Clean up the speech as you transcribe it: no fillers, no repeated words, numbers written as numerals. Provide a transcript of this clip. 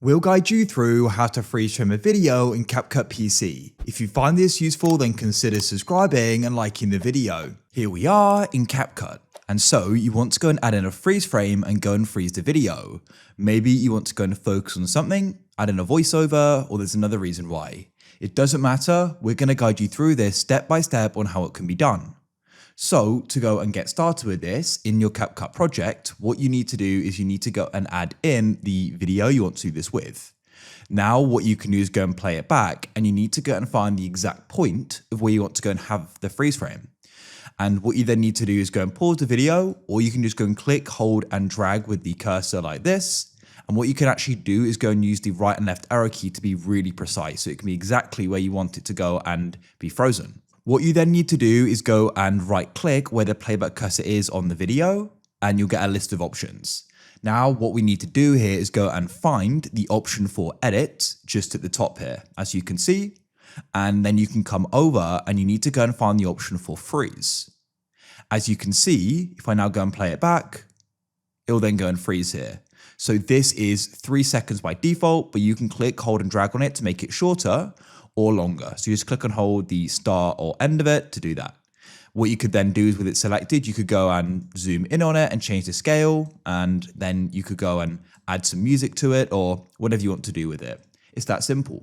We'll guide you through how to freeze frame a video in CapCut PC. If you find this useful, then consider subscribing and liking the video. Here we are in CapCut. And so you want to go and add in a freeze frame and go and freeze the video. Maybe you want to go and focus on something, add in a voiceover, or there's another reason why. It doesn't matter, we're going to guide you through this step by step on how it can be done. So to go and get started with this in your CapCut project, what you need to do is you need to go and add in the video you want to do this with. Now what you can do is go and play it back, and you need to go and find the exact point of where you want to go and have the freeze frame. And what you then need to do is go and pause the video, or you can just go and click, hold and drag with the cursor like this. And what you can actually do is go and use the right and left arrow key to be really precise, so it can be exactly where you want it to go and be frozen. What you then need to do is go and right click where the playback cursor is on the video, and you'll get a list of options. Now what we need to do here is go and find the option for edit just at the top here, as you can see, and then you can come over and you need to go and find the option for freeze. As you can see, if I now go and play it back, it'll then go and freeze here. So this is 3 seconds by default, but you can click, hold and drag on it to make it shorter or longer. So you just click and hold the start or end of it to do that. What you could then do is with it selected, you could go and zoom in on it and change the scale, and then you could go and add some music to it or whatever you want to do with it. It's that simple.